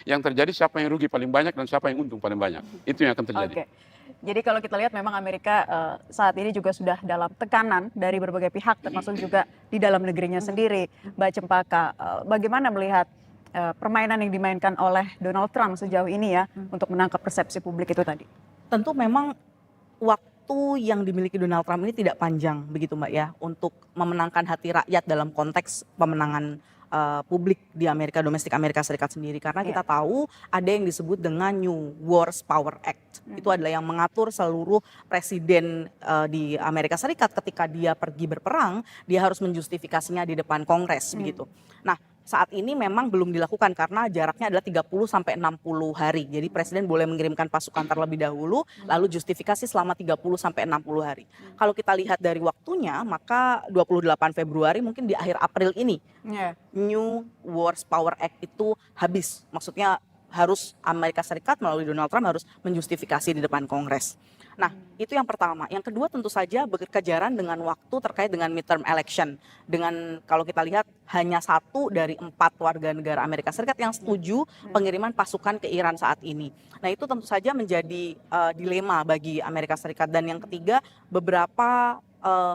yang terjadi siapa yang rugi paling banyak dan siapa yang untung paling banyak. Itu yang akan terjadi. Oke. Jadi kalau kita lihat memang Amerika saat ini juga sudah dalam tekanan dari berbagai pihak termasuk juga di dalam negerinya sendiri. Mbak Cempaka, bagaimana melihat permainan yang dimainkan oleh Donald Trump sejauh ini ya untuk menangkap persepsi publik itu tadi? Tentu memang waktu yang dimiliki Donald Trump ini tidak panjang begitu Mbak ya untuk memenangkan hati rakyat dalam konteks pemenangan publik di domestik Amerika Serikat sendiri, karena kita tahu ada yang disebut dengan New Wars Power Act. Itu adalah yang mengatur seluruh presiden di Amerika Serikat ketika dia pergi berperang, dia harus menjustifikasinya di depan Kongres begitu. Nah, saat ini memang belum dilakukan karena jaraknya adalah 30 sampai 60 hari. Jadi presiden boleh mengirimkan pasukan terlebih dahulu, lalu justifikasi selama 30 sampai 60 hari. Kalau kita lihat dari waktunya, maka 28 Februari mungkin di akhir April ini, New Wars Power Act itu habis. Maksudnya harus Amerika Serikat melalui Donald Trump harus menjustifikasi di depan Kongres. Nah, itu yang pertama. Yang kedua tentu saja berkejaran dengan waktu terkait dengan midterm election. Dengan kalau kita lihat hanya 1 dari 4 warga negara Amerika Serikat yang setuju pengiriman pasukan ke Iran saat ini. Nah, itu tentu saja menjadi dilema bagi Amerika Serikat. Dan yang ketiga, beberapa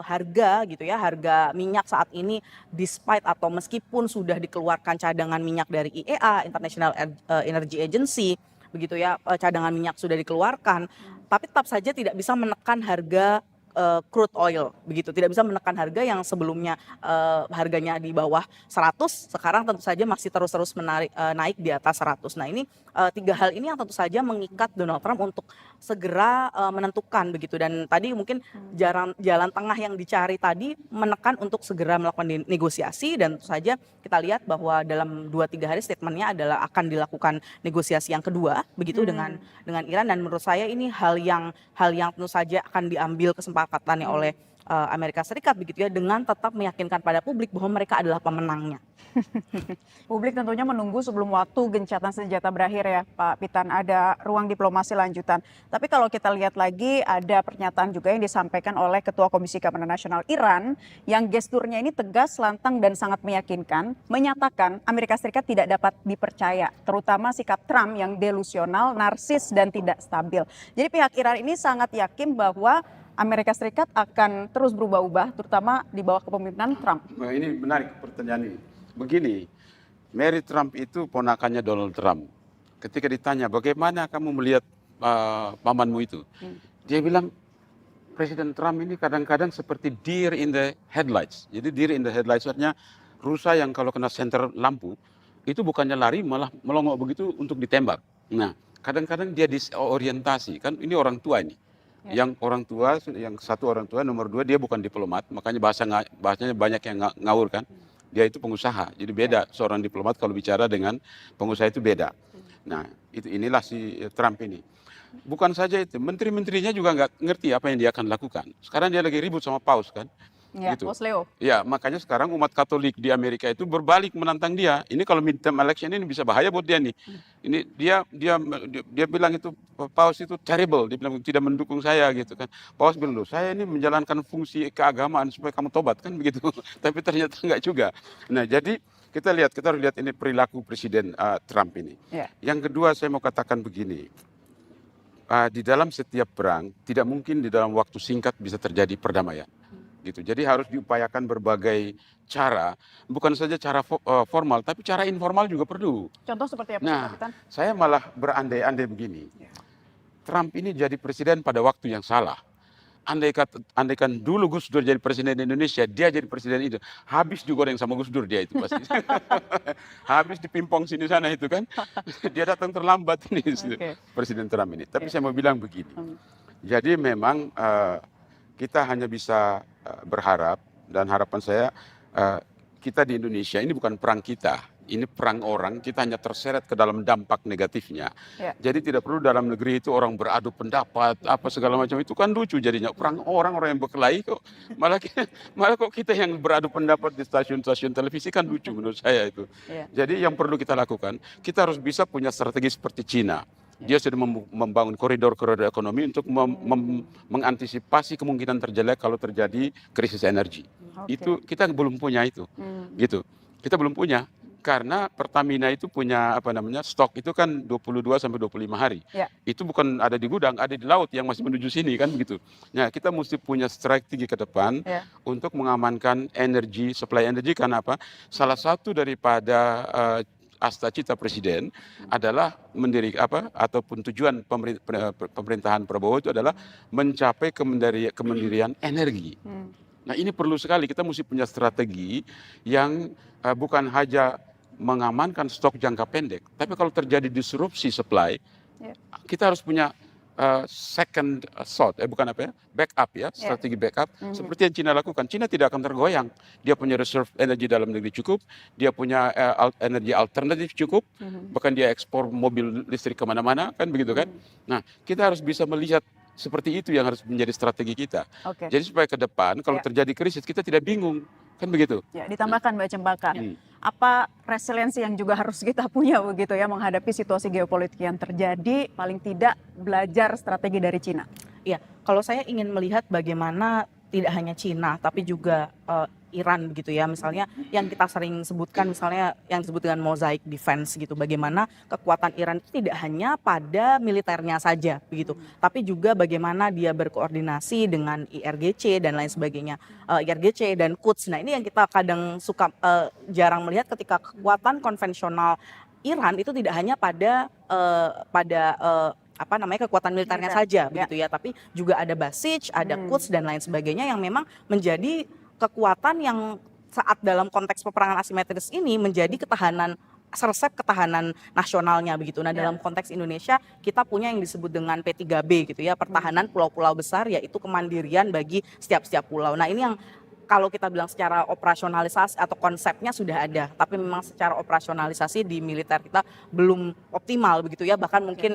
harga gitu ya, harga minyak saat ini despite atau meskipun sudah dikeluarkan cadangan minyak dari IEA, International Energy Agency, begitu ya, cadangan minyak sudah dikeluarkan, tapi tetap saja tidak bisa menekan harga crude oil begitu, tidak bisa menekan harga yang sebelumnya harganya di bawah 100, sekarang tentu saja masih terus-terus naik di atas 100. Nah, ini 3 hal ini yang tentu saja mengikat Donald Trump untuk segera menentukan begitu, dan tadi mungkin jalan tengah yang dicari tadi menekan untuk segera melakukan negosiasi, dan tentu saja kita lihat bahwa dalam 2-3 hari statementnya adalah akan dilakukan negosiasi yang kedua begitu dengan Iran, dan menurut saya ini hal yang tentu saja akan diambil kesepakatannya oleh Amerika Serikat begitu ya, dengan tetap meyakinkan pada publik bahwa mereka adalah pemenangnya. Publik tentunya menunggu sebelum waktu gencatan senjata berakhir ya Pak Pitan, ada ruang diplomasi lanjutan. Tapi kalau kita lihat lagi ada pernyataan juga yang disampaikan oleh Ketua Komisi Keamanan Nasional Iran yang gesturnya ini tegas, lantang dan sangat meyakinkan, menyatakan Amerika Serikat tidak dapat dipercaya, terutama sikap Trump yang delusional, narsis dan tidak stabil. Jadi pihak Iran ini sangat yakin bahwa Amerika Serikat akan terus berubah-ubah, terutama di bawah kepemimpinan Trump. Nah, ini menarik pertanyaan ini. Begini, Mary Trump itu ponakannya Donald Trump. Ketika ditanya bagaimana kamu melihat pamanmu itu, dia bilang Presiden Trump ini kadang-kadang seperti deer in the headlights. Jadi deer in the headlights artinya rusa yang kalau kena senter lampu itu bukannya lari malah melongok begitu untuk ditembak. Nah, kadang-kadang dia disorientasi, kan ini orang tua ini. Yang orang tua, yang satu orang tua, nomor 2 dia bukan diplomat, makanya bahasanya banyak yang ngawur kan. Dia itu pengusaha, jadi beda seorang diplomat kalau bicara dengan pengusaha itu beda. Nah, inilah si Trump ini. Bukan saja itu, menteri-menterinya juga nggak ngerti apa yang dia akan lakukan. Sekarang dia lagi ribut sama Paus kan. Ya, Gitu. Paus Leo. Ya, makanya sekarang umat Katolik di Amerika itu berbalik menantang dia. Ini kalau midterm election ini bisa bahaya buat dia nih. Ini dia bilang itu Paus itu terrible, dia bilang tidak mendukung saya gitu kan. Paus bilang, loh, saya ini menjalankan fungsi keagamaan supaya kamu tobat kan begitu. Tapi ternyata enggak juga. Nah, jadi kita harus lihat ini perilaku Presiden Trump ini. Yang kedua saya mau katakan begini. Di dalam setiap perang tidak mungkin di dalam waktu singkat bisa terjadi perdamaian. Gitu. Jadi harus diupayakan berbagai cara, bukan saja cara formal, tapi cara informal juga perlu. Contoh seperti apa, Nah, Pak Pitan? saya malah berandai-andai begini. Trump ini jadi presiden pada waktu yang salah. Andaikan dulu Gus Dur jadi presiden Indonesia, dia jadi presiden itu, habis juga orang sama Gus Dur dia itu pasti. Habis dipimpong sini sana itu kan. Dia datang terlambat ini Presiden Trump ini. Tapi saya mau bilang begini. Jadi memang kita hanya bisa berharap, dan harapan saya kita di Indonesia ini bukan perang kita, ini perang orang, kita hanya terseret ke dalam dampak negatifnya. Jadi tidak perlu dalam negeri itu orang beradu pendapat apa segala macam, itu kan lucu jadinya, perang orang yang berkelahi kok malah kok kita yang beradu pendapat di stasiun-stasiun televisi kan lucu menurut saya itu. Jadi yang perlu kita lakukan, kita harus bisa punya strategi seperti Cina. Dia sudah membangun koridor-koridor ekonomi untuk mengantisipasi kemungkinan terjelek kalau terjadi krisis energi. Itu kita belum punya itu, gitu. Kita belum punya. Karena Pertamina itu punya stok itu kan 22 sampai 25 hari. Ya. Itu bukan ada di gudang, ada di laut yang masih menuju sini kan begitu. Nah, kita mesti punya strategi ke depan Ya. untuk mengamankan energi, supply energi. Karena apa? Salah satu daripada cita Presiden adalah ataupun tujuan pemerintahan Prabowo itu adalah mencapai kemandirian energi. Nah, ini perlu sekali kita mesti punya strategi yang bukan hanya mengamankan stok jangka pendek, tapi kalau terjadi disrupsi supply, kita harus punya second thought, backup ya, strategi backup. Seperti yang Cina lakukan. Cina tidak akan tergoyang. Dia punya reserve energi dalam negeri cukup, dia punya energi alternatif cukup, bahkan dia ekspor mobil listrik kemana-mana, kan begitu kan. Nah, kita harus bisa melihat seperti itu yang harus menjadi strategi kita. Jadi supaya ke depan kalau terjadi krisis kita tidak bingung, kan begitu. Ya, ditambahkan Mbak Cempaka, apa resiliensi yang juga harus kita punya begitu ya menghadapi situasi geopolitik yang terjadi, paling tidak belajar strategi dari Cina. Iya, kalau saya ingin melihat bagaimana tidak hanya Cina tapi juga Iran begitu ya, misalnya yang kita sering sebutkan, misalnya yang disebut dengan mosaic defense gitu, bagaimana kekuatan Iran itu tidak hanya pada militernya saja begitu, tapi juga bagaimana dia berkoordinasi dengan IRGC dan lain sebagainya, IRGC dan Quds. Nah, ini yang kita kadang suka jarang melihat ketika kekuatan konvensional Iran itu tidak hanya pada kekuatan militernya saja begitu ya, tapi juga ada Basij, ada Quds dan lain sebagainya yang memang menjadi kekuatan yang saat dalam konteks peperangan asimetris ini menjadi resep ketahanan nasionalnya begitu. Nah, dalam konteks Indonesia kita punya yang disebut dengan P3B gitu ya, pertahanan pulau-pulau besar, yaitu kemandirian bagi setiap pulau. Nah, ini yang kalau kita bilang secara operasionalisasi atau konsepnya sudah ada, tapi memang secara operasionalisasi di militer kita belum optimal begitu ya. Bahkan mungkin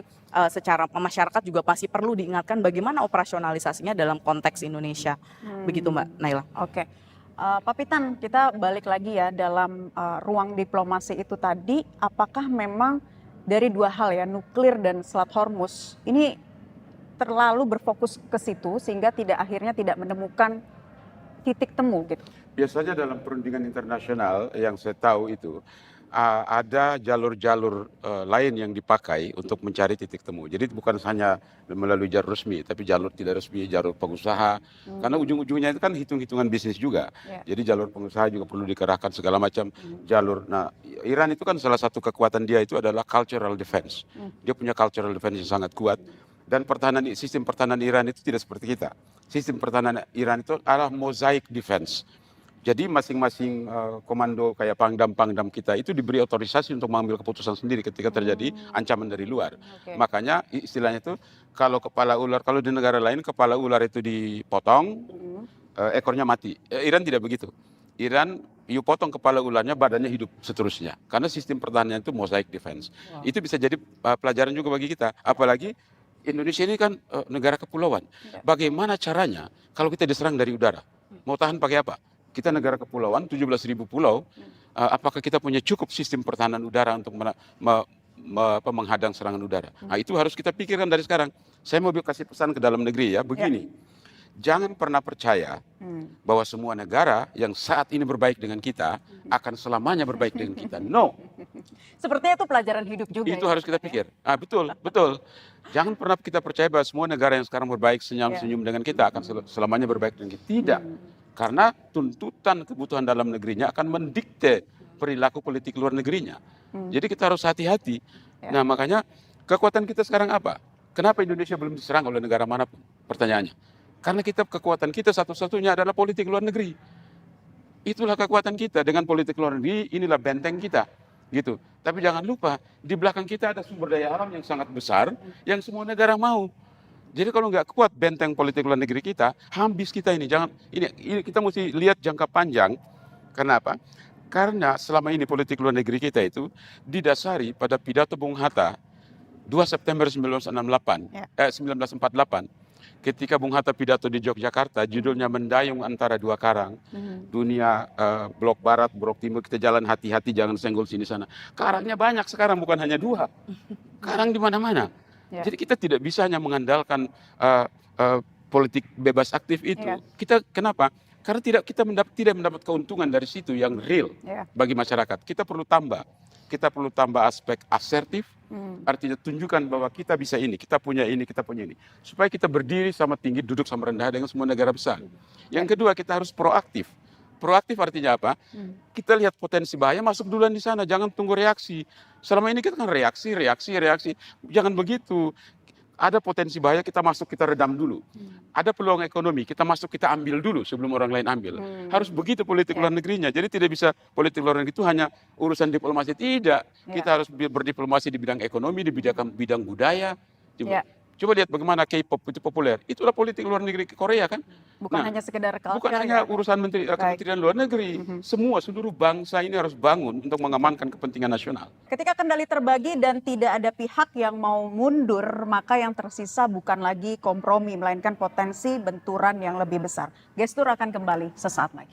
secara masyarakat juga pasti perlu diingatkan bagaimana operasionalisasinya dalam konteks Indonesia. Begitu Mbak Naila. Oke. Pak Pitan, kita balik lagi ya dalam ruang diplomasi itu tadi, apakah memang dari dua hal ya, nuklir dan Selat Hormuz, ini terlalu berfokus ke situ sehingga akhirnya tidak menemukan titik temu gitu? Biasanya dalam perundingan internasional yang saya tahu itu ada jalur-jalur lain yang dipakai untuk mencari titik temu. Jadi bukan hanya melalui jalur resmi, tapi jalur tidak resmi, jalur pengusaha. Karena ujung-ujungnya itu kan hitung-hitungan bisnis juga. Jadi jalur pengusaha juga perlu dikerahkan segala macam jalur. Nah, Iran itu kan salah satu kekuatan dia itu adalah cultural defense. Dia punya cultural defense yang sangat kuat. Dan sistem pertahanan Iran itu tidak seperti kita. Sistem pertahanan Iran itu adalah mosaic defense. Jadi masing-masing komando kayak pangdam kita itu diberi otorisasi untuk mengambil keputusan sendiri ketika terjadi ancaman dari luar. Makanya istilahnya itu kalau di negara lain kepala ular itu dipotong, ekornya mati. Iran tidak begitu. Iran, you potong kepala ularnya, badannya hidup seterusnya. Karena sistem pertahanannya itu mosaic defense. Itu bisa jadi pelajaran juga bagi kita. Apalagi Indonesia ini kan negara kepulauan. Bagaimana caranya kalau kita diserang dari udara? Mau tahan pakai apa? Kita negara kepulauan, 17.000 pulau. Apakah kita punya cukup sistem pertahanan udara untuk menghadang serangan udara? Nah, itu harus kita pikirkan dari sekarang. Saya mau kasih pesan ke dalam negeri ya, begini. Jangan pernah percaya bahwa semua negara yang saat ini berbaik dengan kita akan selamanya berbaik dengan kita. No. Sepertinya itu pelajaran hidup juga. Itu harus kita pikir. Betul. Jangan pernah kita percaya bahwa semua negara yang sekarang berbaik senyum dengan kita akan selamanya berbaik dengan kita. Tidak. Karena tuntutan kebutuhan dalam negerinya akan mendikte perilaku politik luar negerinya. Jadi kita harus hati-hati. Nah, makanya kekuatan kita sekarang apa? Kenapa Indonesia belum diserang oleh negara manapun? Pertanyaannya. Karena kekuatan kita satu-satunya adalah politik luar negeri. Itulah kekuatan kita. Dengan politik luar negeri, inilah benteng kita. Gitu. Tapi jangan lupa, di belakang kita ada sumber daya alam yang sangat besar, yang semua negara mau. Jadi kalau nggak kuat benteng politik luar negeri kita, habis kita ini. Ini kita mesti lihat jangka panjang. Kenapa? Karena selama ini politik luar negeri kita itu didasari pada pidato Bung Hatta 2 September 1948. Ketika Bung Hatta pidato di Yogyakarta, judulnya Mendayung Antara Dua Karang. Dunia blok barat, blok timur, kita jalan hati-hati, jangan senggol sini sana. Karangnya banyak sekarang, bukan hanya 2. Karang di mana-mana. Jadi kita tidak bisa hanya mengandalkan politik bebas aktif itu. Kita kenapa? Karena tidak mendapat keuntungan dari situ yang real Ya. bagi masyarakat. Kita perlu tambah aspek asertif, artinya tunjukkan bahwa kita bisa ini, kita punya ini, supaya kita berdiri sama tinggi, duduk sama rendah dengan semua negara besar. Yang kedua, kita harus proaktif. Proaktif artinya apa? Kita lihat potensi bahaya, masuk duluan di sana, jangan tunggu reaksi. Selama ini kita kan reaksi, jangan begitu. Ada potensi bahaya, kita masuk, kita redam dulu. Ada peluang ekonomi, kita masuk, kita ambil dulu sebelum orang lain ambil. Harus begitu politik luar negerinya. Jadi tidak bisa politik luar negeri itu hanya urusan diplomasi, tidak. Kita harus berdiplomasi di bidang ekonomi, di bidang budaya. Coba lihat bagaimana K-pop itu populer. Itulah politik luar negeri Korea kan. Bukan hanya sekedar culture. Bukan hanya urusan Kementerian Luar Negeri. Semua seluruh bangsa ini harus bangun untuk mengamankan kepentingan nasional. Ketika kendali terbagi dan tidak ada pihak yang mau mundur, maka yang tersisa bukan lagi kompromi, melainkan potensi benturan yang lebih besar. Gestur akan kembali sesaat lagi.